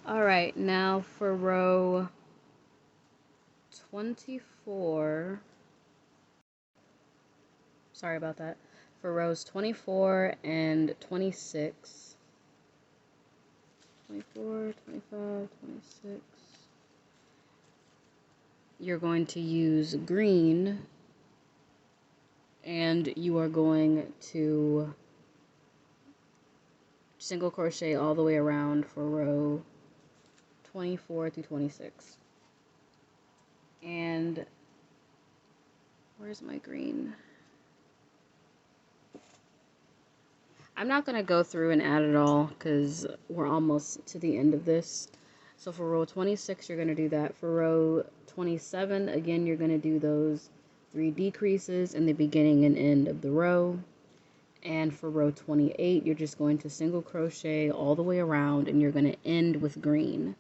Alright, now for row 24, sorry about that, for rows 24 and 26, 24, 25, 26, you're going to use green, and you are going to single crochet all the way around for row 24 through 26. And where's my green? I'm not going to go through and add it all because we're almost to the end of this. So for row 26, you're going to do that. For row 27, again, you're going to do those 3 decreases in the beginning and end of the row. And for row 28, you're just going to single crochet all the way around, and you're going to end with green.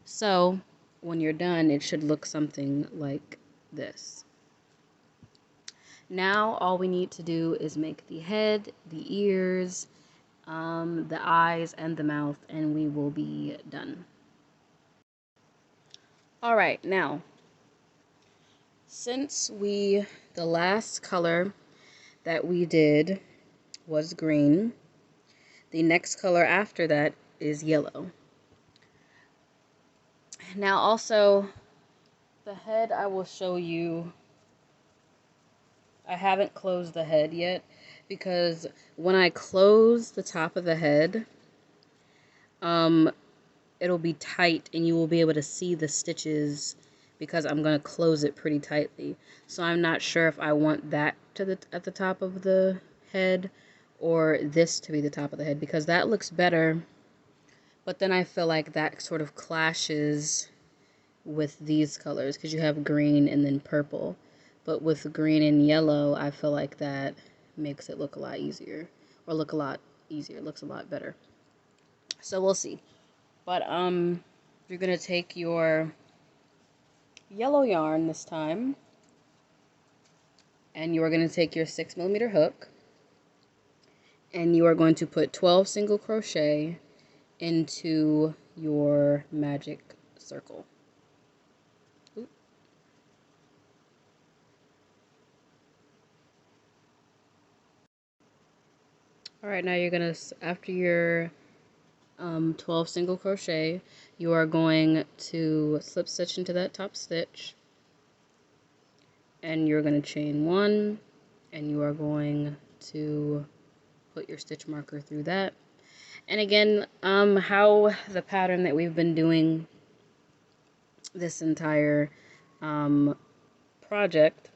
So when you're done, it should look something like this. Now all we need to do is make the head, the ears, the eyes, and the mouth, and we will be done. Alright, now, since the last color that we did was green, the next color after that is yellow. Now also, the head I will show you. I haven't closed the head yet because when I close the top of the head, it'll be tight and you will be able to see the stitches because I'm going to close it pretty tightly. So I'm not sure if I want that at the top of the head or this to be the top of the head, because that looks better, but then I feel like that sort of clashes with these colors because you have green and then purple. But with green and yellow, I feel like that makes it look a lot easier. Or look a lot easier. It looks a lot better. So we'll see. But you're going to take your yellow yarn this time. And you are going to take your 6mm hook. And you are going to put 12 single crochet into your magic circle. Alright, now you're going to, after your 12 single crochet, you are going to slip stitch into that top stitch, and you're going to chain 1, and you are going to put your stitch marker through that. And again, how the pattern that we've been doing this entire project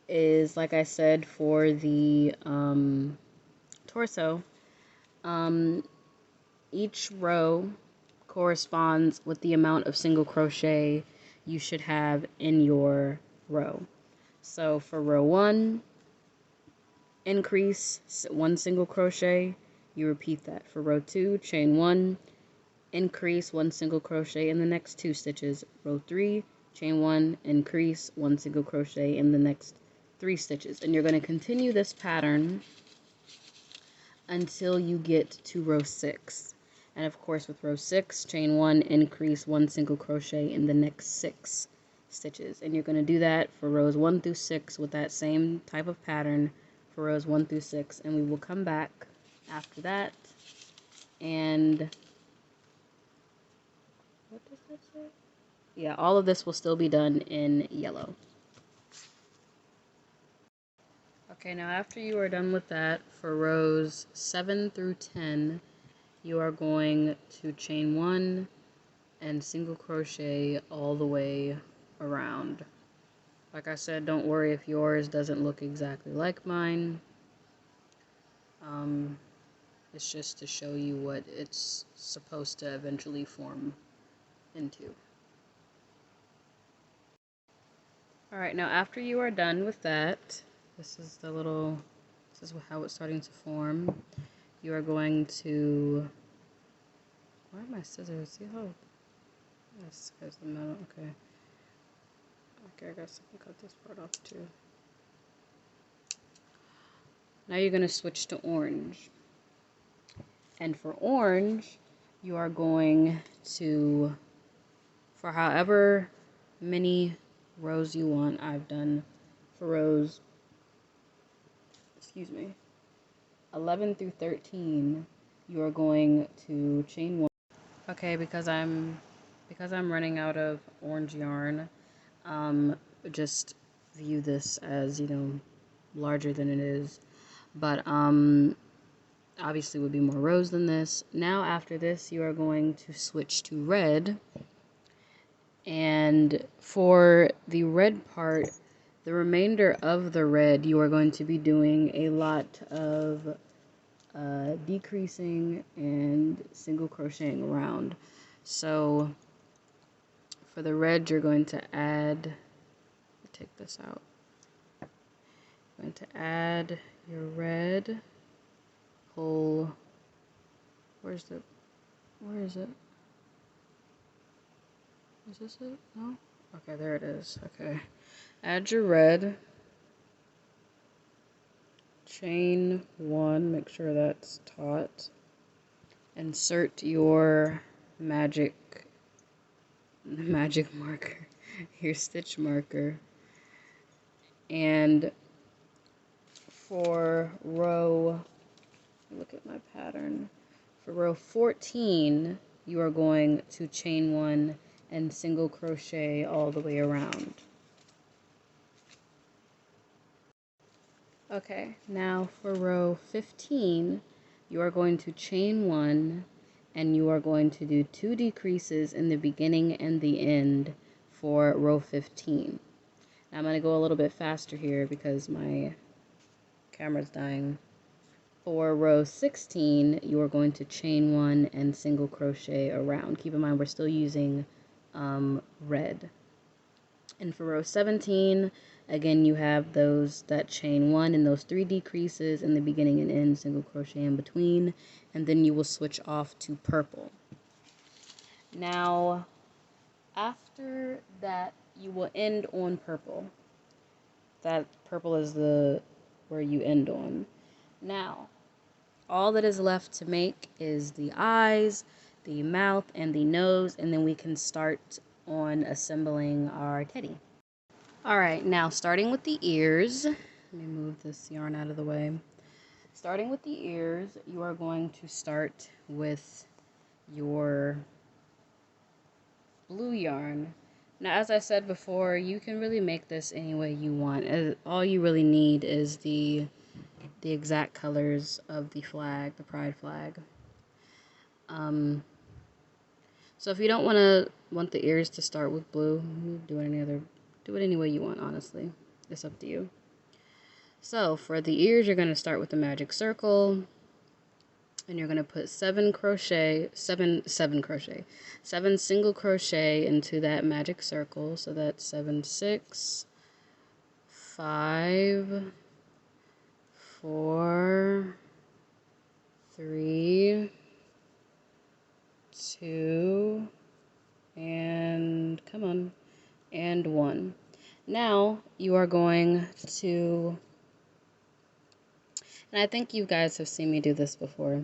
is, like I said, for the torso, each row corresponds with the amount of single crochet you should have in your row. So for row 1, increase 1 single crochet, you repeat that. For row 2, chain 1, increase 1 single crochet in the next 2 stitches. Row 3, chain 1, increase 1 single crochet in the next 3 stitches. And you're going to continue this pattern until you get to row 6. And of course with row 6, chain 1, increase 1 single crochet in the next 6 stitches. And you're going to do that for rows 1 through 6 with that same type of pattern for rows 1 through 6. And we will come back after that, and what does that say? Yeah, all of this will still be done in yellow. Okay, now after you are done with that, for rows 7 through 10, you are going to chain 1 and single crochet all the way around. Like I said, don't worry if yours doesn't look exactly like mine. It's just to show you what it's supposed to eventually form into. Alright, now after you are done with that, this is how it's starting to form. You are going to, where are my scissors? See how, yes, there's the metal, okay. Okay, I guess I can cut this part off too. Now you're going to switch to orange. And for orange, you are going to, for however many rows you want, I've done for rows, excuse me, 11 through 13, you are going to chain one. Okay, because I'm running out of orange yarn, just view this as, you know, larger than it is. But obviously would be more rows than this. Now after this, you are going to switch to red. And for the red part, the remainder of the red, you are going to be doing a lot of decreasing and single crocheting around. So for the red, you're going to add, take this out, you're going to add your red, pull, where is it? Is this it? No? Okay, there it is. Okay. Add your red, chain one, make sure that's taut. Insert your magic marker, your stitch marker. And for row, look at my pattern. For row 14, you are going to chain one and single crochet all the way around. Okay, now for row 15, you are going to chain one and you are going to do 2 decreases in the beginning and the end for row 15. Now I'm going to go a little bit faster here because my camera's dying. For row 16, you are going to chain one and single crochet around. Keep in mind we're still using red. And for row 17, again, you have those that chain one and those 3 decreases in the beginning and end, single crochet in between, and then you will switch off to purple. Now, after that, you will end on purple. That purple is where you end on. Now, all that is left to make is the eyes, the mouth, and the nose, and then we can start on assembling our teddy. Alright, now starting with the ears, let me move this yarn out of the way. Starting with the ears, you are going to start with your blue yarn. Now, as I said before, you can really make this any way you want. All you really need is the exact colors of the flag, the pride flag. So if you don't want the ears to start with blue, do it any way you want, honestly. It's up to you. So for the ears, you're going to start with the magic circle, and you're going to put 7 single crochet into that magic circle. So that's 7, 6, 5, 4, 3, 2, and come on, and 1. Now you are going to, and I think you guys have seen me do this before,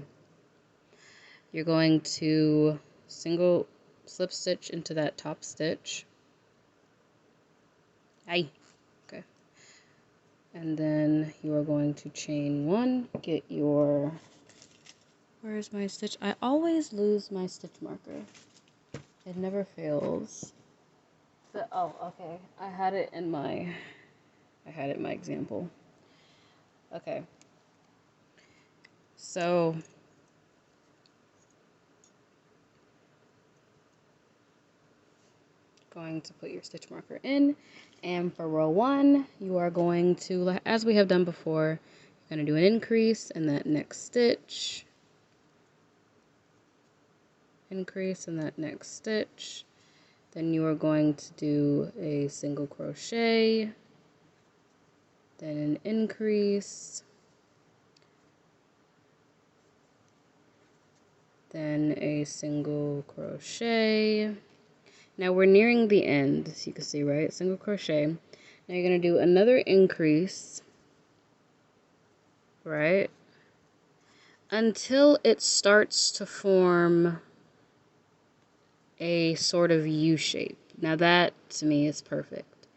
you're going to single slip stitch into that top stitch. Aye. Okay. And then you are going to chain one, get your, where's my stitch? I always lose my stitch marker. It never fails. Oh, okay. I had it in my example. Okay. So going to put your stitch marker in, and for row 1, you are going to, as we have done before, you're going to do an increase in that next stitch, increase in that next stitch. Then you are going to do a single crochet, then an increase, then a single crochet. Now we're nearing the end, as you can see, right? Single crochet. Now you're going to do another increase, right? Until it starts to form a sort of U shape. Now that to me is perfect.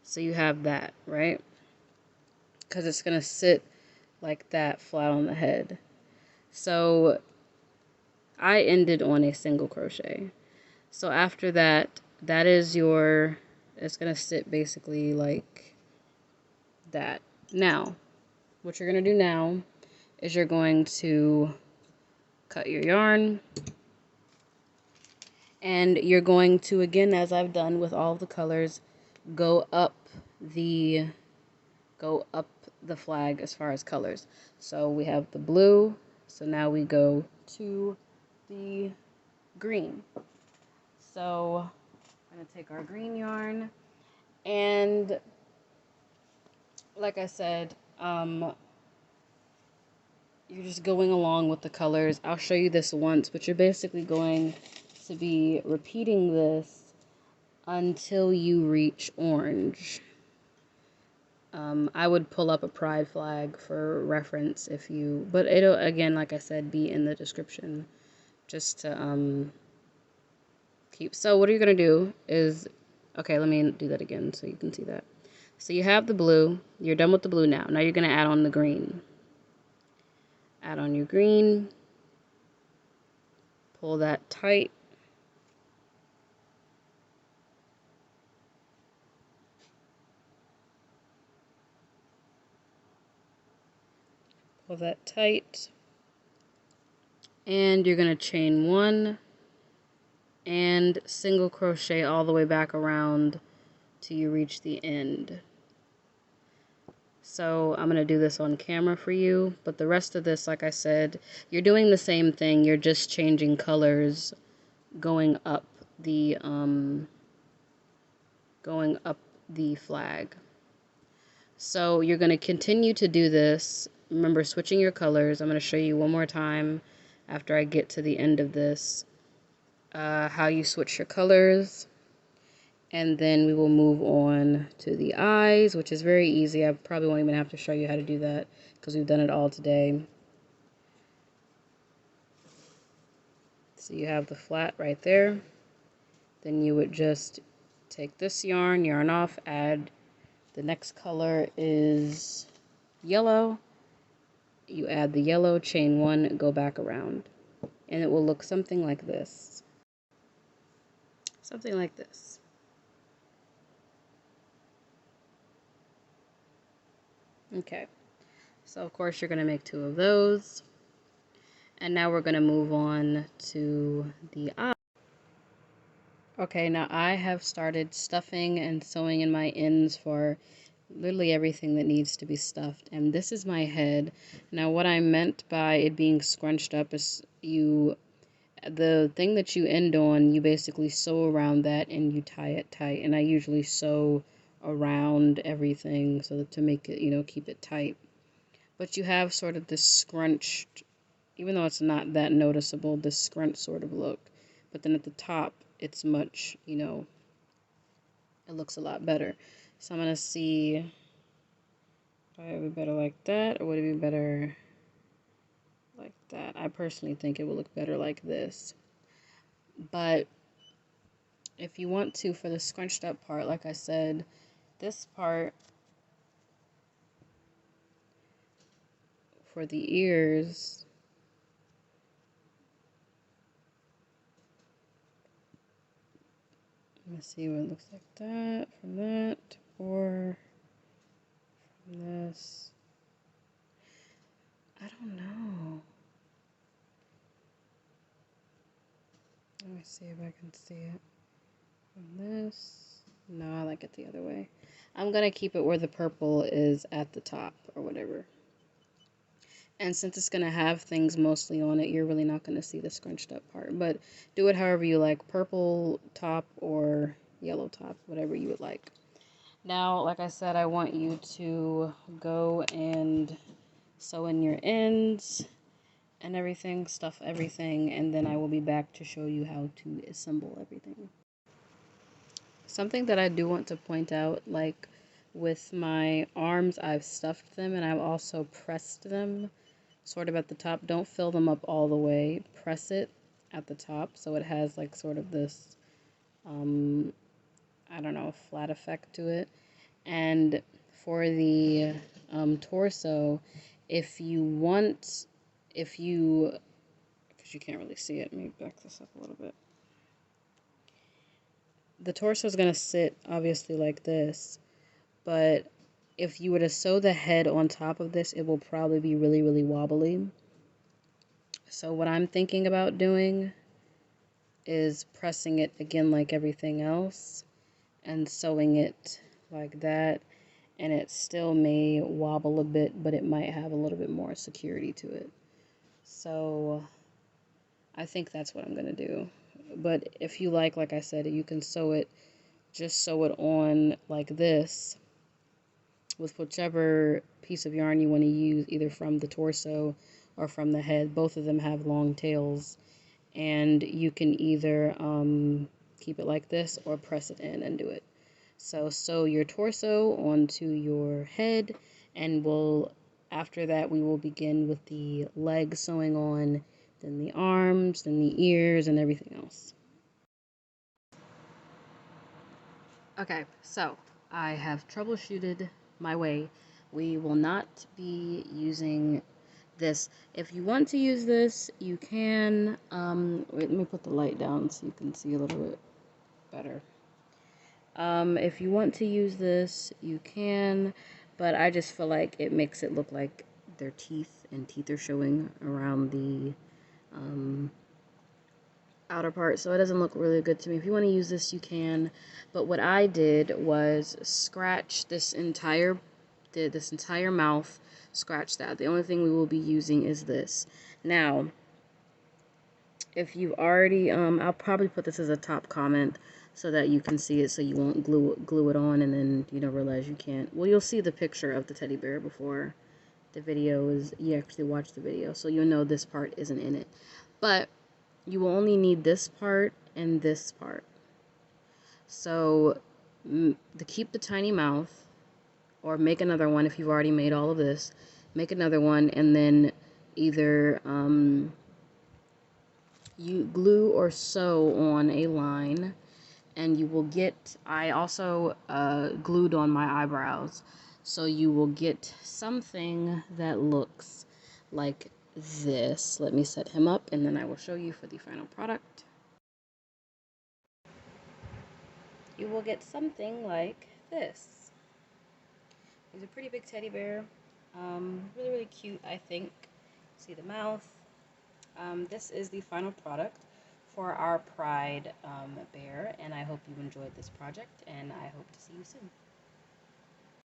So you have that, right? Because it's going to sit like that flat on the head. So I ended on a single crochet. So after that, that is your, it's going to sit basically like that. Now, what you're going to do now is you're going to cut your yarn, and you're going to, again, as I've done with all of the colors, go up the flag as far as colors. So we have the blue, so now we go to the green. So I'm going to take our green yarn, and like I said, you're just going along with the colors. I'll show you this once, but you're basically going to be repeating this until you reach orange. I would pull up a pride flag for reference if you, but it'll, again, like I said, be in the description just to keep. So what you're going to do is, okay, let me do that again so you can see that. So you have the blue, you're done with the blue now. Now you're going to add on the green. Add on your green, pull that tight. Pull that tight. And you're going to chain one and single crochet all the way back around till you reach the end. So I'm going to do this on camera for you, but the rest of this, like I said, you're doing the same thing, you're just changing colors going up the flag. So you're going to continue to do this. Remember, switching your colors. I'm going to show you one more time after I get to the end of this how you switch your colors. And then we will move on to the eyes, which is very easy. I probably won't even have to show you how to do that because we've done it all today. So you have the flat right there. Then you would just take this yarn off, add the next color is yellow. You add the yellow, chain one, go back around. And it will look something like this. Something like this. Okay. So of course you're going to make two of those. And now we're going to move on to the eye. Okay, now I have started stuffing and sewing in my ends for literally everything that needs to be stuffed. And this is my head. Now what I meant by it being scrunched up is the thing that you end on, you basically sew around that and you tie it tight. And I usually sew around everything so that to make it, keep it tight. But you have sort of this scrunched, even though it's not that noticeable, this scrunch sort of look. But then at the top, it's much, it looks a lot better. So I'm going to see, would it be better like that, or would it be better like that? I personally think it would look better like this. But if you want to, for the scrunched up part, like I said, this part for the ears, let me see what it looks like that, from that, or from this. I don't know. Let me see if I can see it from this. No, I like it the other way. I'm going to keep it where the purple is at the top or whatever. And since it's going to have things mostly on it, you're really not going to see the scrunched up part. But do it however you like. Purple top or yellow top, whatever you would like. Now, like I said, I want you to go and sew in your ends and everything, stuff everything, and then I will be back to show you how to assemble everything. Something that I do want to point out, like with my arms, I've stuffed them and I've also pressed them sort of at the top. Don't fill them up all the way. Press it at the top, so it has like sort of this, um, I don't know, flat effect to it. And for the torso, if you want, if you, because you can't really see it, let me back this up a little bit. The torso is going to sit obviously like this, but if you were to sew the head on top of this, it will probably be really, really wobbly. So what I'm thinking about doing is pressing it again like everything else and sewing it like that, and it still may wobble a bit, but it might have a little bit more security to it. So I think that's what I'm gonna do. But if you like I said, you can sew it, just sew it on like this with whichever piece of yarn you want to use, either from the torso or from the head. Both of them have long tails, and you can either keep it like this or press it in and do it. So sew your torso onto your head, and after that we will begin with the legs sewing on, then the arms, then the ears, and everything else. Okay, so I have troubleshooted my way. We will not be using this. If you want to use this, you can. Wait, let me put the light down so you can see a little bit better. If you want to use this, you can, but I just feel like it makes it look like their teeth, and teeth are showing around the outer part, so it doesn't look really good to me. If you want to use this, you can, but what I did was scratch this entire mouth, scratch that. The only thing we will be using is this. Now, if you've already, I'll probably put this as a top comment so that you can see it, so you won't glue it on and then, you know, realize you can't. Well, you'll see the picture of the teddy bear before the video is, you actually watch the video, so you'll know this part isn't in it. But you will only need this part and this part. So to keep the tiny mouth, or make another one if you've already made all of this, make another one, and then either you glue or sew on a line, and you will get, I also glued on my eyebrows, so you will get something that looks like this. Let me set him up, and then I will show you for the final product. You will get something like this. He's a pretty big teddy bear. Really, really cute, I think. See the mouth. This is the final product for our Pride bear, and I hope you enjoyed this project, and I hope to see you soon.